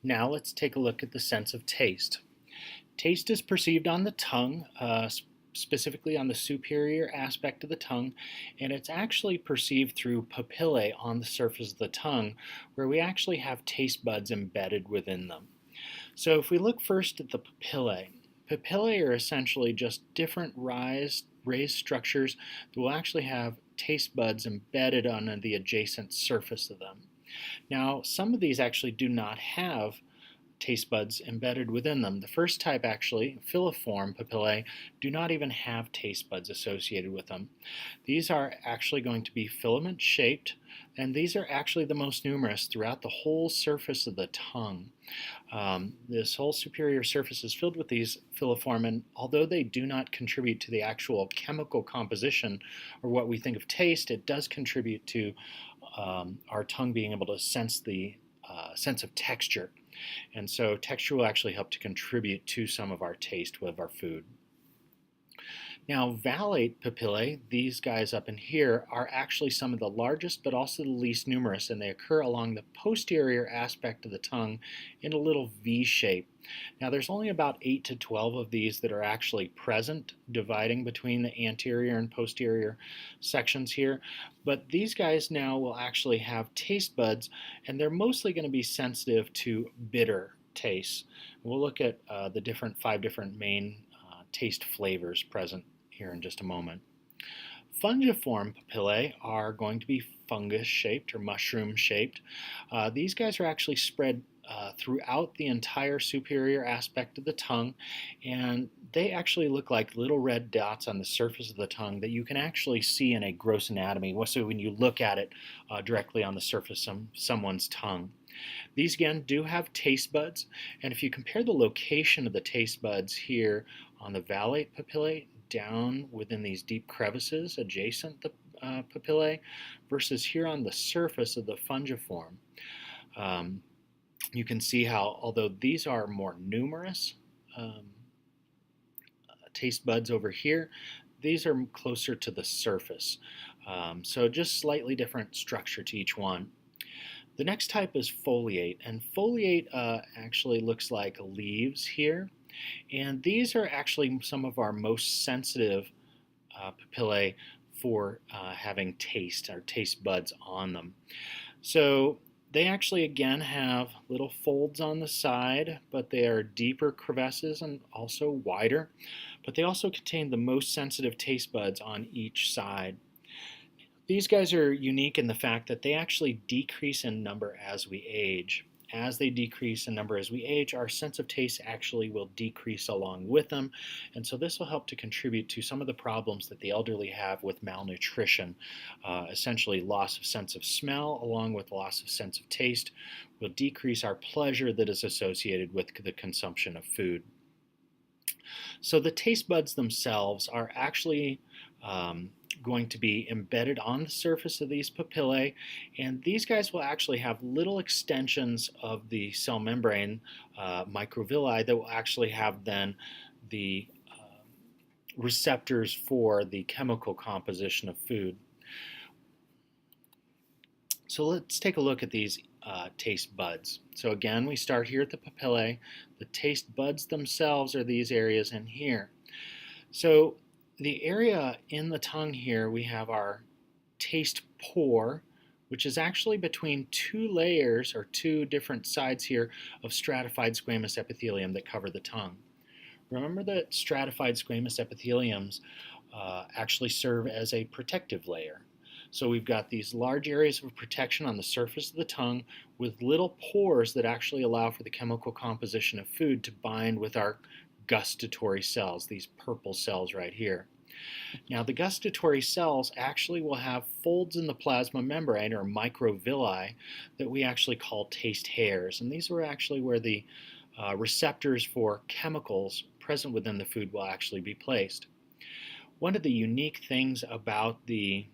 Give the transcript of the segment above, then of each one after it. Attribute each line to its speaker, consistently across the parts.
Speaker 1: Now let's take a look at the sense of taste. Taste is perceived on the tongue, specifically on the superior aspect of the tongue, and it's actually perceived through papillae on the surface of the tongue, where we actually have taste buds embedded within them. So if we look first at the papillae are essentially just different raised structures that will actually have taste buds embedded on the adjacent surface of them. Now, some of these actually do not have taste buds embedded within them. The first type, actually, filiform papillae, do not even have taste buds associated with them. These are actually going to be filament shaped, and these are actually the most numerous throughout the whole surface of the tongue. This whole superior surface is filled with these filiform, and although they do not contribute to the actual chemical composition or what we think of taste, it does contribute to our tongue being able to sense the sense of texture. And so texture will actually help to contribute to some of our taste of our food. Now, valate papillae, these guys up in here, are actually some of the largest but also the least numerous, and they occur along the posterior aspect of the tongue in a little V shape. Now, there's only about 8 to 12 of these that are actually present, dividing between the anterior and posterior sections here. But these guys now will actually have taste buds, and they're mostly going to be sensitive to bitter tastes. We'll look at the 5 different main taste flavors present here in just a moment. Fungiform papillae are going to be fungus shaped or mushroom shaped. These guys are actually spread throughout the entire superior aspect of the tongue, and they actually look like little red dots on the surface of the tongue that you can actually see in a gross anatomy. So when you look at it directly on the surface of someone's tongue. These again do have taste buds, and if you compare the location of the taste buds here on the valate papillae down within these deep crevices adjacent the papillae versus here on the surface of the fungiform, you can see how, although these are more numerous taste buds over here, these are closer to the surface. So just slightly different structure to each one. The next type is foliate, and foliate actually looks like leaves here. And these are actually some of our most sensitive papillae for having taste or taste buds on them. So they actually again have little folds on the side, but they are deeper crevices and also wider. But they also contain the most sensitive taste buds on each side. These guys are unique in the fact that they actually decrease in number as we age. As they decrease in number as we age, our sense of taste actually will decrease along with them. And so this will help to contribute to some of the problems that the elderly have with malnutrition. Essentially, loss of sense of smell along with loss of sense of taste will decrease our pleasure that is associated with the consumption of food. So the taste buds themselves are actually going to be embedded on the surface of these papillae, and these guys will actually have little extensions of the cell membrane, microvilli, that will actually have then the receptors for the chemical composition of food. So let's take a look at these taste buds. So again, we start here at the papillae. The taste buds themselves are these areas in here. So the area in the tongue here, we have our taste pore, which is actually between 2 layers or 2 different sides here of stratified squamous epithelium that cover the tongue. Remember that stratified squamous epitheliums actually serve as a protective layer. So we've got these large areas of protection on the surface of the tongue with little pores that actually allow for the chemical composition of food to bind with our gustatory cells, these purple cells right here. Now, the gustatory cells actually will have folds in the plasma membrane or microvilli that we actually call taste hairs, and these are actually where the receptors for chemicals present within the food will actually be placed. One of the unique things about the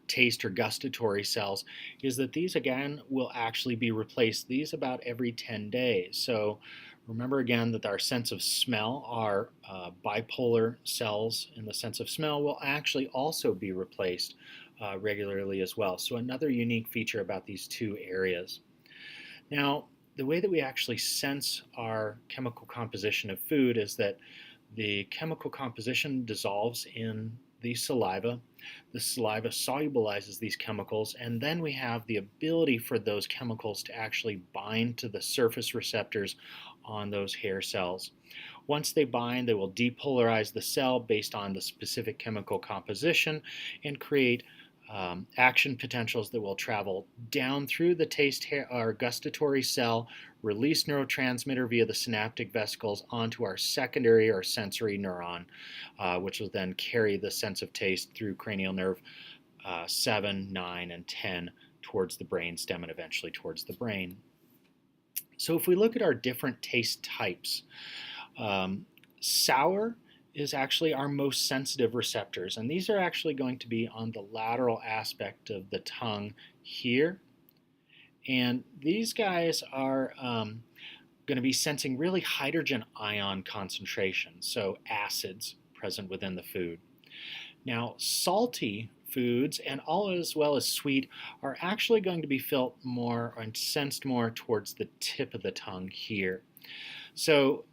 Speaker 1: taste or gustatory cells is that these again will actually be replaced these about every 10 days. So remember again that our sense of smell, our bipolar cells in the sense of smell will actually also be replaced regularly as well. So another unique feature about these 2 areas. Now, the way that we actually sense our chemical composition of food is that the chemical composition dissolves in the saliva. The saliva solubilizes these chemicals, and then we have the ability for those chemicals to actually bind to the surface receptors on those hair cells. Once they bind, they will depolarize the cell based on the specific chemical composition and create action potentials that will travel down through the taste or gustatory cell, release neurotransmitter via the synaptic vesicles onto our secondary or sensory neuron, which will then carry the sense of taste through cranial nerve 7, 9, and 10 towards the brain stem and eventually towards the brain. So if we look at our different taste types, sour is actually our most sensitive receptors, and these are actually going to be on the lateral aspect of the tongue here. And these guys are going to be sensing really hydrogen ion concentrations, so acids present within the food. Now, salty foods and all as well as sweet are actually going to be felt more and sensed more towards the tip of the tongue here. So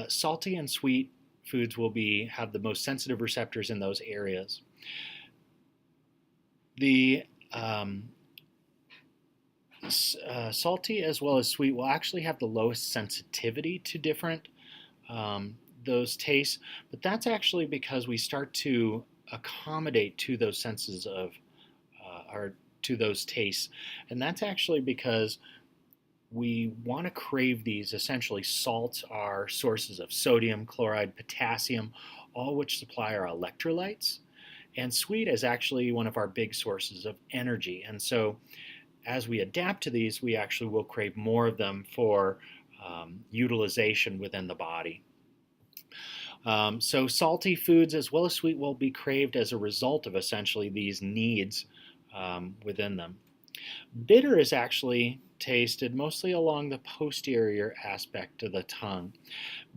Speaker 1: salty and sweet foods will have the most sensitive receptors in those areas. The salty as well as sweet will actually have the lowest sensitivity to different those tastes, but that's actually because we start to accommodate to those senses of or to those tastes, and that's actually because we want to crave these. Essentially, salts are sources of sodium, chloride, potassium, all which supply our electrolytes. And sweet is actually one of our big sources of energy. And so as we adapt to these, we actually will crave more of them for utilization within the body. So salty foods as well as sweet will be craved as a result of essentially these needs within them. Bitter is actually tasted mostly along the posterior aspect of the tongue.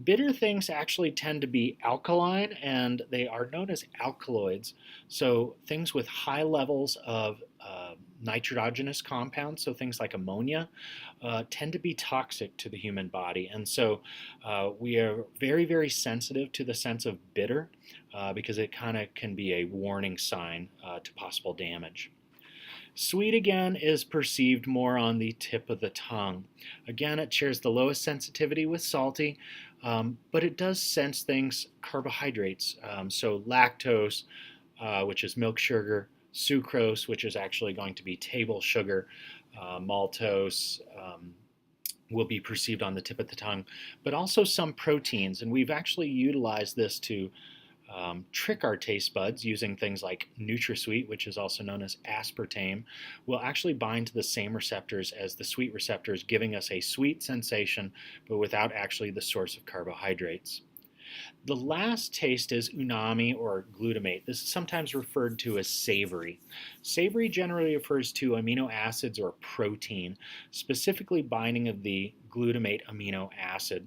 Speaker 1: Bitter things actually tend to be alkaline, and they are known as alkaloids. So things with high levels of nitrogenous compounds, so things like ammonia, tend to be toxic to the human body. And so we are very, very sensitive to the sense of bitter because it kind of can be a warning sign to possible damage. Sweet, again, is perceived more on the tip of the tongue. Again, it shares the lowest sensitivity with salty, but it does sense things, carbohydrates, so lactose, which is milk sugar, sucrose, which is actually going to be table sugar, maltose, will be perceived on the tip of the tongue, but also some proteins, and we've actually utilized this to trick our taste buds using things like NutraSweet, which is also known as aspartame, will actually bind to the same receptors as the sweet receptors, giving us a sweet sensation, but without actually the source of carbohydrates. The last taste is umami or glutamate. This is sometimes referred to as savory. Savory generally refers to amino acids or protein, specifically binding of the glutamate amino acid.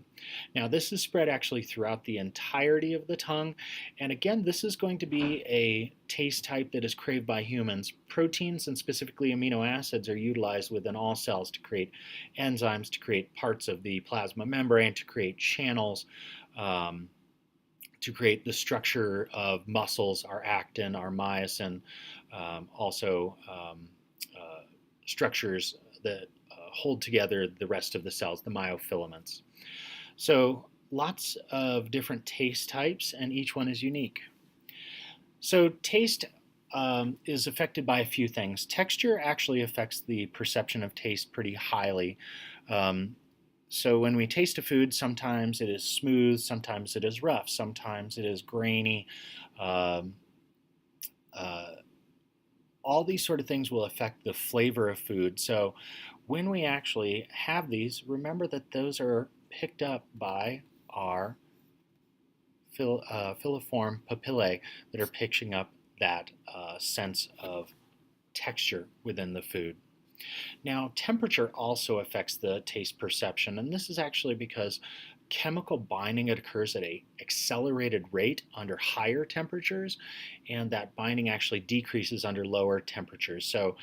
Speaker 1: Now, this is spread actually throughout the entirety of the tongue, and again, this is going to be a taste type that is craved by humans. Proteins and specifically amino acids are utilized within all cells to create enzymes, to create parts of the plasma membrane, to create channels, to create the structure of muscles, our actin, our myosin, also structures that hold together the rest of the cells, the myofilaments. So lots of different taste types, and each one is unique. So taste is affected by a few things. Texture actually affects the perception of taste pretty highly. So when we taste a food, sometimes it is smooth, sometimes it is rough, sometimes it is grainy. All these sort of things will affect the flavor of food. So when we actually have these, remember that those are picked up by our filiform papillae that are picking up that sense of texture within the food. Now, temperature also affects the taste perception, and this is actually because chemical binding occurs at an accelerated rate under higher temperatures, and that binding actually decreases under lower temperatures. So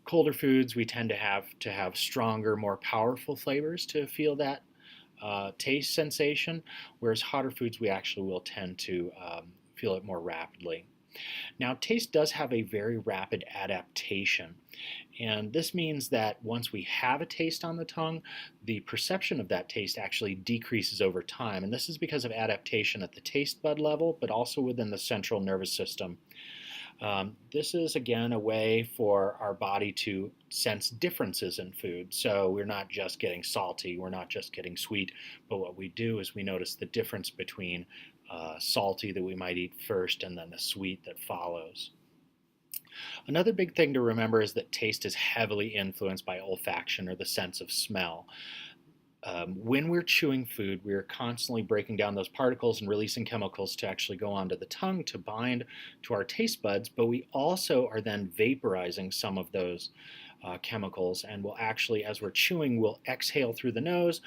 Speaker 1: colder foods, we tend to have stronger, more powerful flavors to feel that taste sensation, whereas hotter foods, we actually will tend to feel it more rapidly. Now, taste does have a very rapid adaptation, and this means that once we have a taste on the tongue, the perception of that taste actually decreases over time, and this is because of adaptation at the taste bud level, but also within the central nervous system. This is again a way for our body to sense differences in food. So we're not just getting salty, we're not just getting sweet, but what we do is we notice the difference between salty that we might eat first and then the sweet that follows. Another big thing to remember is that taste is heavily influenced by olfaction, or the sense of smell. When we're chewing food, we're constantly breaking down those particles and releasing chemicals to actually go onto the tongue to bind to our taste buds, but we also are then vaporizing some of those chemicals, and we'll actually, as we're chewing, we'll exhale through the nose,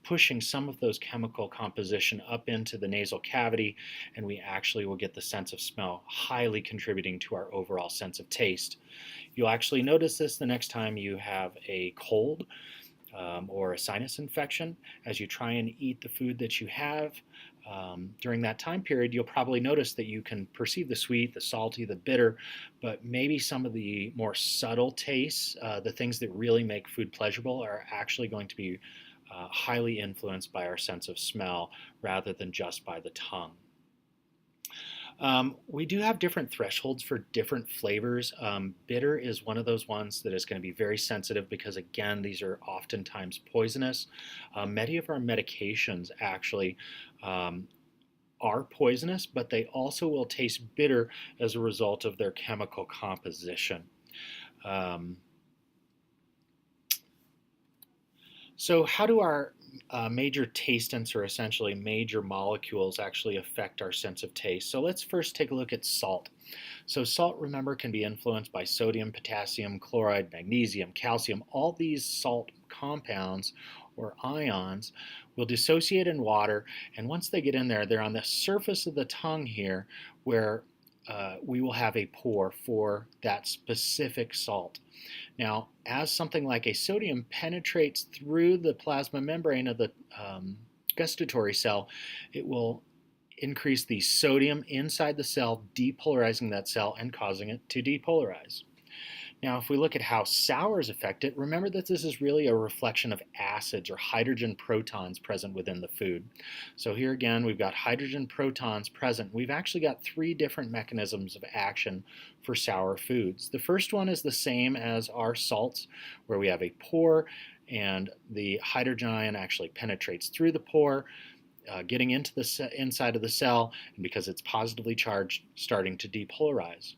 Speaker 1: pushing some of those chemical composition up into the nasal cavity, and we actually will get the sense of smell, highly contributing to our overall sense of taste. You'll actually notice this the next time you have a cold or a sinus infection. As you try and eat the food that you have during that time period, you'll probably notice that you can perceive the sweet, the salty, the bitter, but maybe some of the more subtle tastes, the things that really make food pleasurable, are actually going to be highly influenced by our sense of smell rather than just by the tongue. We do have different thresholds for different flavors. Bitter is one of those ones that is going to be very sensitive because, again, these are oftentimes poisonous. Many of our medications actually are poisonous, but they also will taste bitter as a result of their chemical composition. So how do our major tastants, or essentially major molecules, actually affect our sense of taste? So let's first take a look at salt. So salt, remember, can be influenced by sodium, potassium, chloride, magnesium, calcium. All these salt compounds or ions will dissociate in water, and once they get in there, they're on the surface of the tongue here, where we will have a pore for that specific salt. Now, as something like a sodium penetrates through the plasma membrane of the gustatory cell, it will increase the sodium inside the cell, depolarizing that cell and causing it to depolarize. Now, if we look at how sours affect it, remember that this is really a reflection of acids or hydrogen protons present within the food. So here again, we've got hydrogen protons present. We've actually got three different mechanisms of action for sour foods. The first one is the same as our salts, where we have a pore, and the hydrogen ion actually penetrates through the pore, getting into the inside of the cell, and because it's positively charged, starting to depolarize.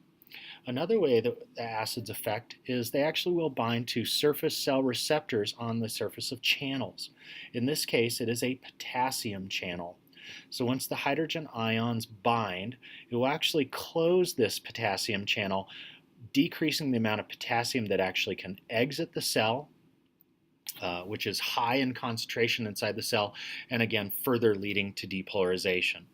Speaker 1: Another way that the acids affect is they actually will bind to surface cell receptors on the surface of channels. In this case, it is a potassium channel. So once the hydrogen ions bind, it will actually close this potassium channel, decreasing the amount of potassium that actually can exit the cell, which is high in concentration inside the cell, and again, further leading to depolarization.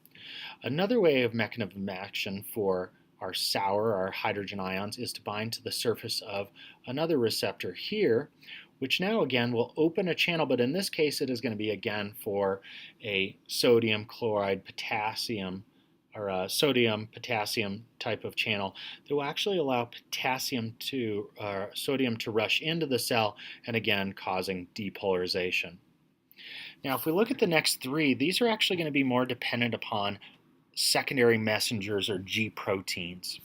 Speaker 1: Another way of mechanism of action for our sour, our hydrogen ions, is to bind to the surface of another receptor here, which now again will open a channel, but in this case it is going to be again for a sodium, chloride, potassium, or a sodium potassium type of channel that will actually allow sodium to rush into the cell, and again causing depolarization. Now if we look at the next three, these are actually going to be more dependent upon secondary messengers, or G proteins.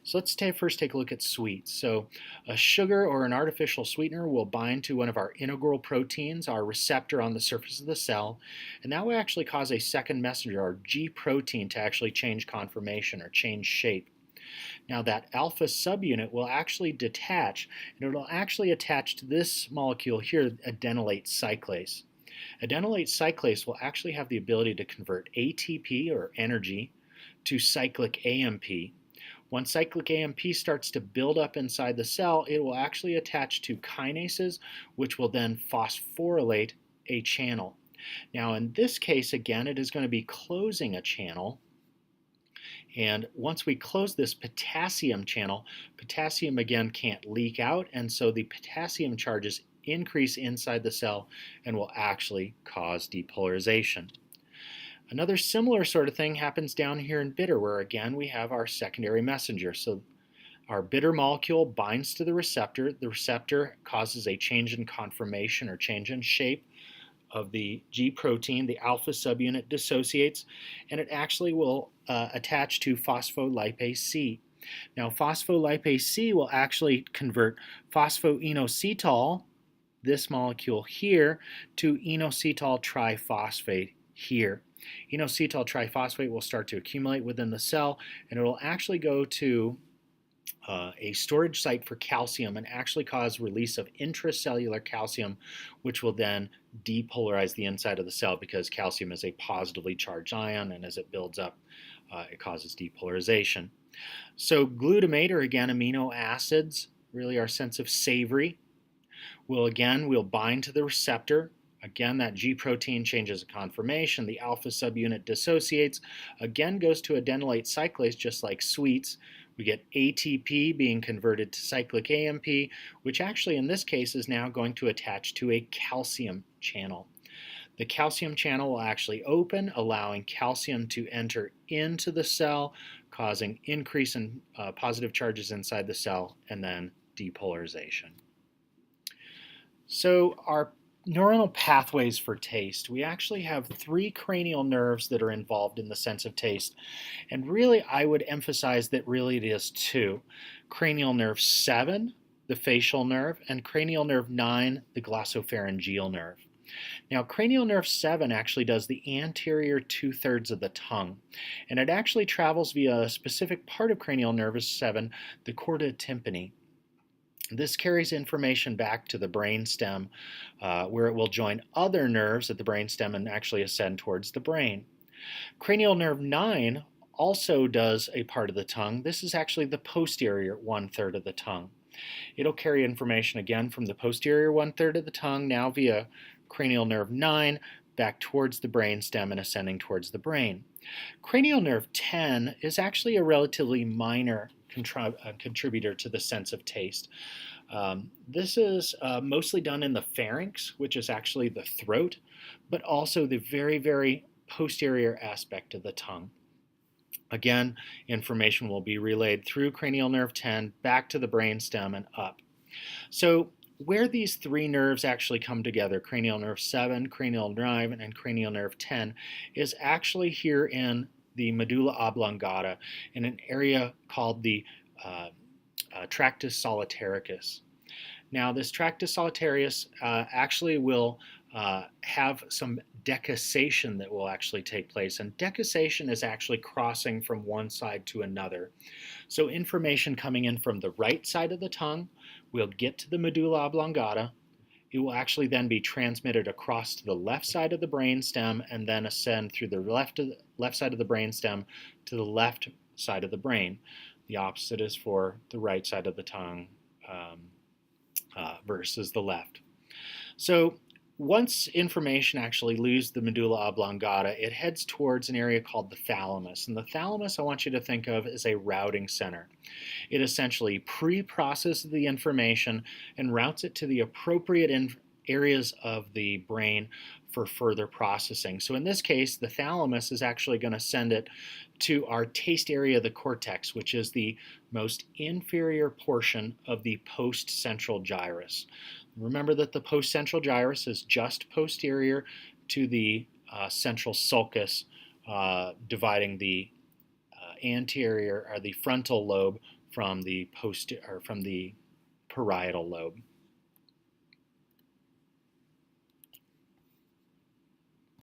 Speaker 1: So let's first take a look at sweets. So a sugar or an artificial sweetener will bind to one of our integral proteins, our receptor on the surface of the cell, and that will actually cause a second messenger, our G protein, to actually change conformation or change shape. Now that alpha subunit will actually detach, and it will actually attach to this molecule here, adenylate cyclase. Adenylate cyclase will actually have the ability to convert ATP, or energy, to cyclic AMP. Once cyclic AMP starts to build up inside the cell, it will actually attach to kinases, which will then phosphorylate a channel. Now in this case, again, it is going to be closing a channel, And once we close this potassium channel, potassium again can't leak out, and so the potassium charges increase inside the cell and will actually cause depolarization. Another similar sort of thing happens down here in bitter, where again we have our secondary messenger. So our bitter molecule binds to the receptor. The receptor causes a change in conformation or change in shape of the G protein. The alpha subunit dissociates, and it actually will attach to phospholipase C. Now, phospholipase C will actually convert phosphoinositol, this molecule here, to inositol triphosphate here. Inositol triphosphate will start to accumulate within the cell, and it will actually go to a storage site for calcium and actually cause release of intracellular calcium, which will then depolarize the inside of the cell because calcium is a positively charged ion, and as it builds up, it causes depolarization. So glutamate, or again amino acids, really our sense of savory, will bind to the receptor. Again, that G protein changes conformation. The alpha subunit dissociates, again goes to adenylate cyclase, just like sweets. We get ATP being converted to cyclic AMP, which actually in this case is now going to attach to a calcium channel. The calcium channel will actually open, allowing calcium to enter into the cell, causing increase in positive charges inside the cell, and then depolarization. So our neuronal pathways for taste. We actually have 3 cranial nerves that are involved in the sense of taste. And really, I would emphasize that really it is 2. Cranial nerve 7, the facial nerve, and cranial nerve 9, the glossopharyngeal nerve. Now, cranial nerve 7 actually does the anterior 2/3 of the tongue, and it actually travels via a specific part of cranial nerve 7, the chorda tympani. This carries information back to the brainstem, where it will join other nerves at the brainstem and actually ascend towards the brain. Cranial nerve 9 also does a part of the tongue. This is actually the posterior 1/3 of the tongue. It'll carry information again from the posterior 1/3 of the tongue, now via cranial nerve 9, back towards the brainstem and ascending towards the brain. Cranial nerve 10 is actually a relatively minor contributor to the sense of taste. This is mostly done in the pharynx, which is actually the throat, but also the very, very posterior aspect of the tongue. Again, information will be relayed through cranial nerve 10 back to the brainstem and up. So where these 3 nerves actually come together, cranial nerve 7, cranial nerve 9, and cranial nerve 10, is actually here in the medulla oblongata in an area called the tractus solitarius. Now, this tractus solitarius actually will have some decussation that will actually take place, and decussation is actually crossing from one side to another. So information coming in from the right side of the tongue will get to the medulla oblongata. It will actually then be transmitted across to the left side of the brainstem and then ascend through the left side of the brainstem to the left side of the brain. The opposite is for the right side of the tongue versus the left. So once information actually leaves the medulla oblongata, it heads towards an area called the thalamus. And the thalamus, I want you to think of as a routing center. It essentially pre-processes the information and routes it to the appropriate areas of the brain for further processing. So in this case, the thalamus is actually going to send it to our taste area of the cortex, which is the most inferior portion of the postcentral gyrus. Remember that the postcentral gyrus is just posterior to the central sulcus, dividing the anterior or the frontal lobe from the parietal lobe.